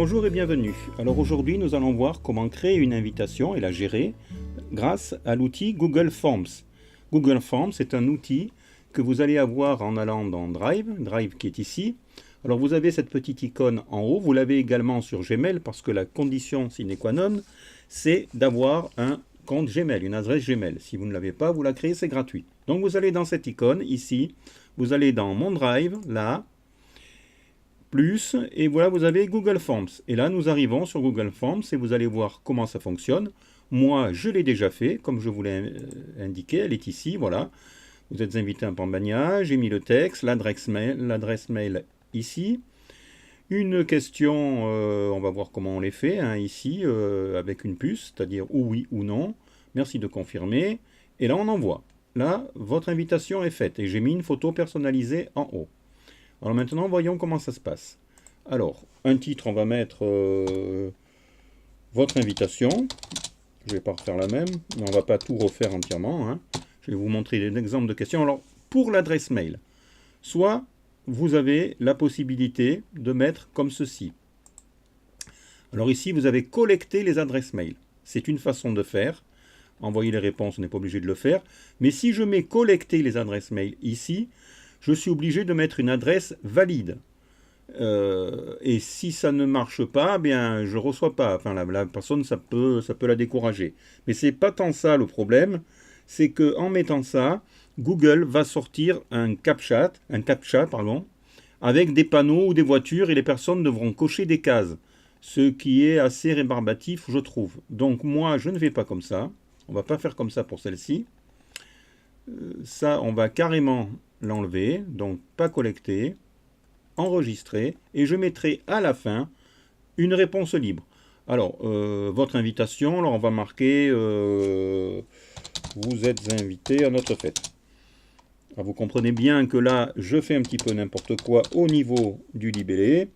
Bonjour et bienvenue. Alors aujourd'hui nous allons voir comment créer une invitation et la gérer grâce à l'outil Google Forms. Google Forms est un outil que vous allez avoir en allant dans Drive qui est ici. Alors vous avez cette petite icône en haut, vous l'avez également sur Gmail parce que la condition sine qua non c'est d'avoir un compte Gmail, une adresse Gmail. Si vous ne l'avez pas, vous la créez, c'est gratuit. Donc vous allez dans cette icône ici, vous allez dans Mon Drive, là, plus, et voilà, vous avez Google Forms. Et là, nous arrivons sur Google Forms et vous allez voir comment ça fonctionne. Moi, je l'ai déjà fait, comme je vous l'ai indiqué, elle est ici, voilà. Vous êtes invité à un Pambagna, j'ai mis le texte, l'adresse mail ici. Une question, on va voir comment on les fait, hein, ici, avec une puce, c'est-à-dire ou oui ou non. Merci de confirmer. Et là, on envoie. Là, votre invitation est faite et j'ai mis une photo personnalisée en haut. Alors maintenant, voyons comment ça se passe. Alors, un titre, on va mettre votre invitation. Je ne vais pas refaire la même, mais on ne va pas tout refaire entièrement, hein. Je vais vous montrer des exemples de questions. Alors, pour l'adresse mail, soit vous avez la possibilité de mettre comme ceci. Alors ici, vous avez collecté les adresses mail. C'est une façon de faire. Envoyer les réponses, on n'est pas obligé de le faire. Mais si je mets collecter les adresses mail ici, je suis obligé de mettre une adresse valide. Et si ça ne marche pas, bien, je ne reçois pas. Enfin, la personne, ça peut la décourager. Mais ce n'est pas tant ça le problème. C'est qu'en mettant ça, Google va sortir un captcha, avec des panneaux ou des voitures et les personnes devront cocher des cases. Ce qui est assez rébarbatif, je trouve. Donc moi, je ne vais pas comme ça. On ne va pas faire comme ça pour celle-ci. Ça, on va carrément l'enlever, donc pas collecter, enregistrer, et je mettrai à la fin une réponse libre. Alors, votre invitation, alors on va marquer vous êtes invité à notre fête. Alors, vous comprenez bien que là, je fais un petit peu n'importe quoi au niveau du libellé.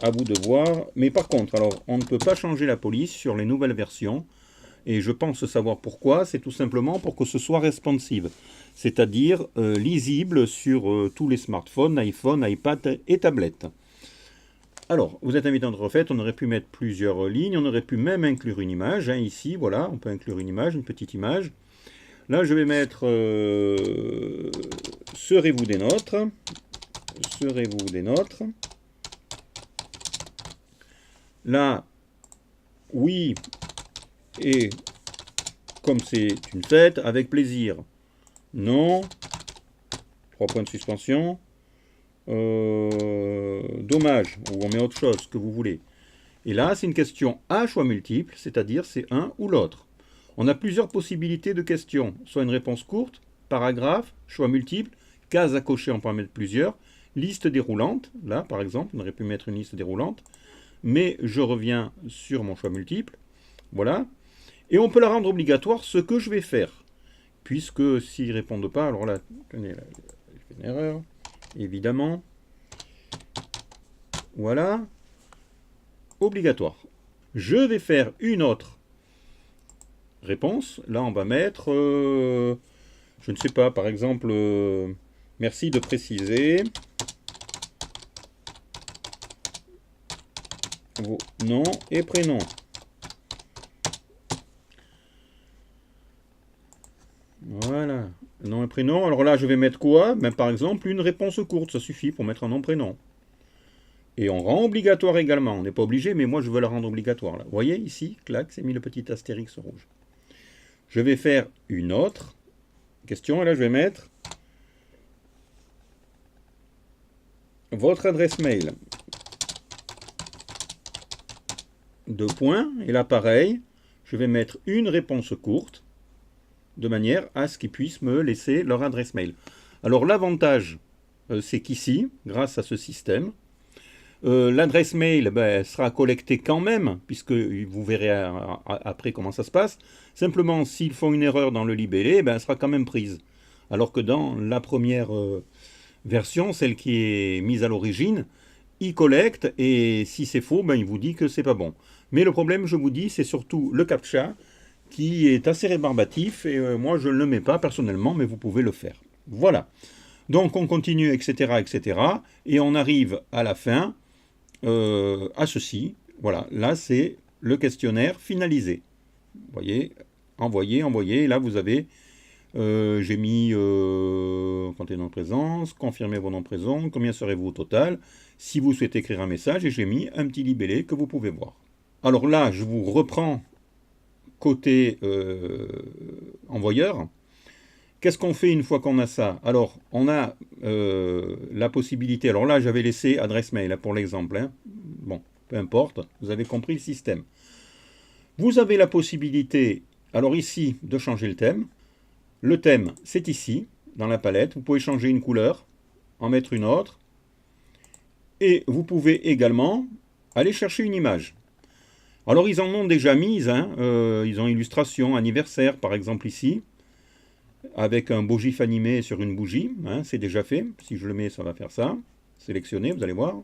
À vous de voir. Mais par contre, alors, on ne peut pas changer la police sur les nouvelles versions. Et je pense savoir pourquoi, c'est tout simplement pour que ce soit responsive, c'est-à-dire lisible sur tous les smartphones, iPhone, iPad et tablettes. Alors, vous êtes invité à notre fête, on aurait pu mettre plusieurs lignes, on aurait pu même inclure une image, hein, ici, voilà, on peut inclure une image, une petite image. Là, je vais mettre serez-vous des nôtres, serez-vous des nôtres. Là, oui. Et comme c'est une fête, avec plaisir. Non. 3 points de suspension. Dommage. Ou on met autre chose, ce que vous voulez. Et là, c'est une question à choix multiple, c'est-à-dire c'est un ou l'autre. On a plusieurs possibilités de questions. Soit une réponse courte, paragraphe, choix multiple, case à cocher, on peut en mettre plusieurs. Liste déroulante. Là, par exemple, on aurait pu mettre une liste déroulante. Mais je reviens sur mon choix multiple. Voilà. Et on peut la rendre obligatoire, ce que je vais faire. Puisque s'ils ne répondent pas, alors là, tenez, là, j'ai fait une erreur, évidemment. Voilà. Obligatoire. Je vais faire une autre réponse. Là, on va mettre, je ne sais pas, par exemple, merci de préciser vos noms et prénoms. Voilà, nom et prénom. Alors là, je vais mettre quoi? Ben, par exemple, une réponse courte, ça suffit pour mettre un nom-prénom. Et on rend obligatoire également. On n'est pas obligé, mais moi, je veux la rendre obligatoire. Là. Vous voyez, ici, clac, c'est mis le petit astérix rouge. Je vais faire une autre question. Et là, je vais mettre votre adresse mail. 2 points. Et là, pareil, je vais mettre une réponse courte, de manière à ce qu'ils puissent me laisser leur adresse mail. Alors l'avantage, c'est qu'ici, grâce à ce système, l'adresse mail sera collectée quand même, puisque vous verrez après comment ça se passe. Simplement, s'ils font une erreur dans le libellé, elle sera quand même prise. Alors que dans la première version, celle qui est mise à l'origine, il collecte, et si c'est faux, il vous dit que c'est pas bon. Mais le problème, je vous dis, c'est surtout le captcha, qui est assez rébarbatif, et moi je ne le mets pas personnellement, mais vous pouvez le faire. Voilà. Donc on continue, etc., etc., et on arrive à la fin, à ceci. Voilà, là c'est le questionnaire finalisé. Vous voyez, envoyer, envoyer. Là vous avez, j'ai mis comptez nom de présence, confirmez vos noms présents, combien serez-vous au total, si vous souhaitez écrire un message, et j'ai mis un petit libellé que vous pouvez voir. Alors là, je vous reprends côté envoyeur. Qu'est-ce qu'on fait une fois qu'on a ça? Alors, on a la possibilité, alors là j'avais laissé adresse mail pour l'exemple, hein. Bon, peu importe, vous avez compris le système. Vous avez la possibilité, alors ici, de changer le thème. Le thème, c'est ici, dans la palette. Vous pouvez changer une couleur, en mettre une autre. Et vous pouvez également aller chercher une image. Alors ils en ont déjà mis, hein, ils ont illustration, anniversaire par exemple ici, avec un beau gif animé sur une bougie, hein, c'est déjà fait. Si je le mets, ça va faire ça. Sélectionner, vous allez voir.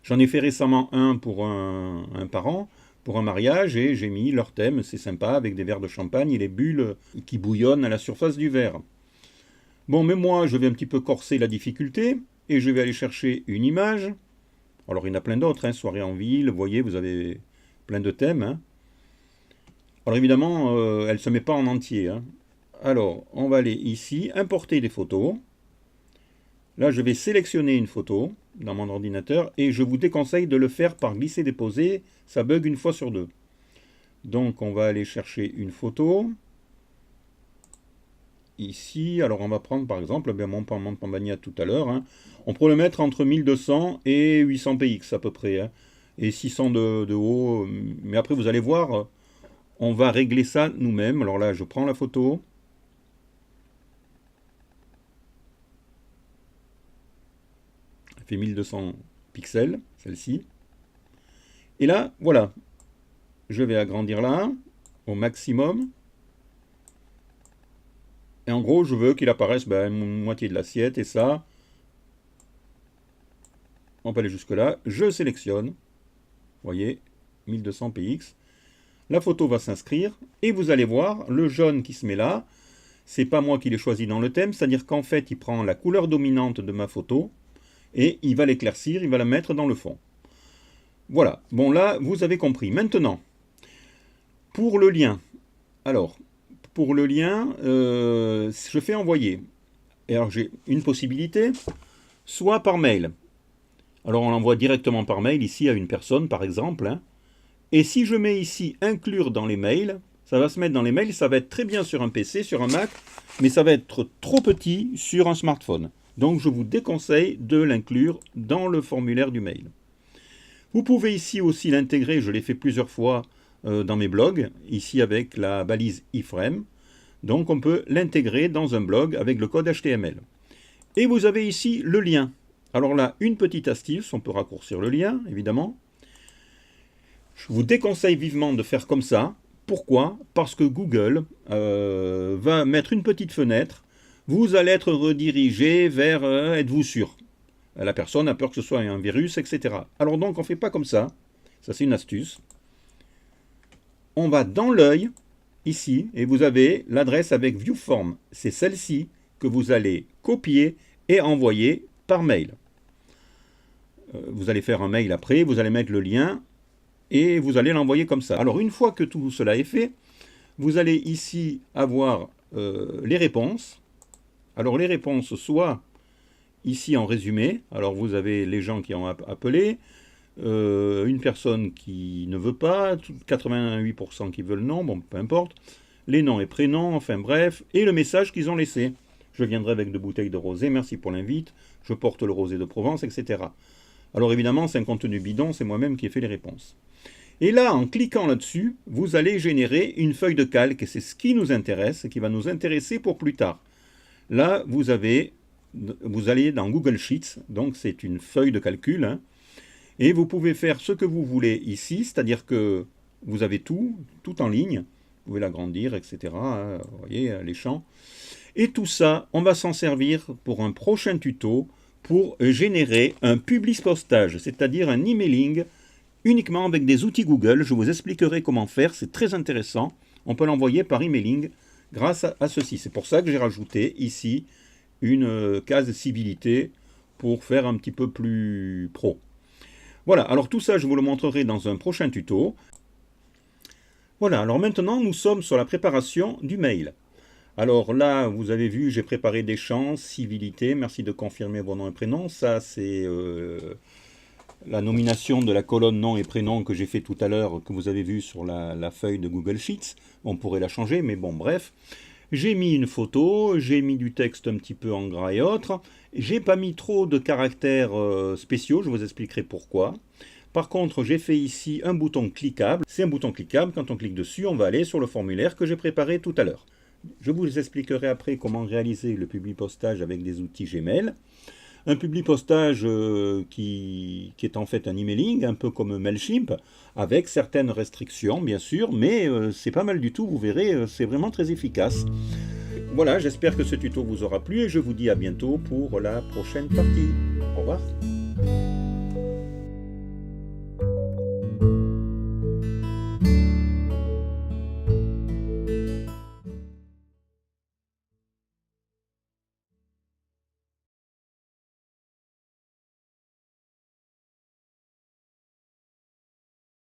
J'en ai fait récemment un pour un parent, pour un mariage, et j'ai mis leur thème, c'est sympa, avec des verres de champagne et les bulles qui bouillonnent à la surface du verre. Bon, mais moi, je vais un petit peu corser la difficulté, et je vais aller chercher une image. Alors, il y en a plein d'autres, hein, soirée en ville, vous voyez, vous avez plein de thèmes. Hein. Alors, évidemment, elle ne se met pas en entier. Hein. Alors, on va aller ici, importer des photos. Là, je vais sélectionner une photo dans mon ordinateur et je vous déconseille de le faire par glisser-déposer, ça bug une fois sur deux. Donc, on va aller chercher une photo. Ici, alors on va prendre par exemple mon Pambagna tout à l'heure. Hein. On pourrait le mettre entre 1200 et 800 px à peu près. Hein, et 600 de haut. Mais après, vous allez voir, on va régler ça nous-mêmes. Alors là, je prends la photo. Elle fait 1200 pixels, celle-ci. Et là, voilà. Je vais agrandir là, au maximum. Et en gros, je veux qu'il apparaisse moitié de l'assiette et ça. On peut aller jusque là. Je sélectionne. Vous voyez, 1200 px. La photo va s'inscrire et vous allez voir, le jaune qui se met là, c'est pas moi qui l'ai choisi dans le thème, c'est-à-dire qu'en fait, il prend la couleur dominante de ma photo et il va l'éclaircir, il va la mettre dans le fond. Voilà. Bon, là, vous avez compris. Maintenant, pour le lien. Alors, pour le lien, je fais envoyer. Et alors j'ai une possibilité, soit par mail. Alors on l'envoie directement par mail ici à une personne par exemple. Hein. Et si je mets ici inclure dans les mails, ça va se mettre dans les mails, ça va être très bien sur un PC, sur un Mac, mais ça va être trop petit sur un smartphone. Donc je vous déconseille de l'inclure dans le formulaire du mail. Vous pouvez ici aussi l'intégrer, je l'ai fait plusieurs fois dans mes blogs, ici avec la balise iframe. Donc on peut l'intégrer dans un blog avec le code HTML. Et vous avez ici le lien. Alors là, une petite astuce, on peut raccourcir le lien, évidemment. Je vous déconseille vivement de faire comme ça. Pourquoi? Parce que Google va mettre une petite fenêtre. Vous allez être redirigé vers êtes-vous sûr? La personne a peur que ce soit un virus, etc. Alors donc, on ne fait pas comme ça. Ça, c'est une astuce. On va dans l'œil, ici, et vous avez l'adresse avec ViewForm. C'est celle-ci que vous allez copier et envoyer par mail. Vous allez faire un mail après, vous allez mettre le lien et vous allez l'envoyer comme ça. Alors une fois que tout cela est fait, vous allez ici avoir les réponses. Alors les réponses, soit ici en résumé, alors vous avez les gens qui ont appelé, une personne qui ne veut pas, 88% qui veulent non, bon peu importe, les noms et prénoms, enfin bref, et le message qu'ils ont laissé. Je viendrai avec 2 bouteilles de rosé, merci pour l'invite, je porte le rosé de Provence, etc. Alors évidemment, c'est un contenu bidon, c'est moi-même qui ai fait les réponses. Et là, en cliquant là-dessus, vous allez générer une feuille de calque, et c'est ce qui nous intéresse, et qui va nous intéresser pour plus tard. Là, vous allez dans Google Sheets, donc c'est une feuille de calcul, hein, et vous pouvez faire ce que vous voulez ici, c'est-à-dire que vous avez tout en ligne, vous pouvez l'agrandir, etc., hein, vous voyez, les champs. Et tout ça, on va s'en servir pour un prochain tuto, pour générer un public-postage, c'est-à-dire un emailing uniquement avec des outils Google. Je vous expliquerai comment faire, c'est très intéressant. On peut l'envoyer par emailing grâce à ceci. C'est pour ça que j'ai rajouté ici une case civilité pour faire un petit peu plus pro. Voilà, alors tout ça, je vous le montrerai dans un prochain tuto. Voilà, alors maintenant, nous sommes sur la préparation du mail. Alors là, vous avez vu, j'ai préparé des champs, civilité, merci de confirmer vos noms et prénoms. Ça, c'est la nomination de la colonne nom et prénom que j'ai fait tout à l'heure, que vous avez vu sur la feuille de Google Sheets. On pourrait la changer, mais bon, bref. J'ai mis une photo, j'ai mis du texte un petit peu en gras et autres. J'ai pas mis trop de caractères spéciaux, je vous expliquerai pourquoi. Par contre, j'ai fait ici un bouton cliquable. C'est un bouton cliquable, quand on clique dessus, on va aller sur le formulaire que j'ai préparé tout à l'heure. Je vous expliquerai après comment réaliser le publipostage avec des outils Gmail. Un publipostage qui est en fait un emailing, un peu comme Mailchimp, avec certaines restrictions bien sûr, mais c'est pas mal du tout, vous verrez, c'est vraiment très efficace. Voilà, j'espère que ce tuto vous aura plu et je vous dis à bientôt pour la prochaine partie. Au revoir.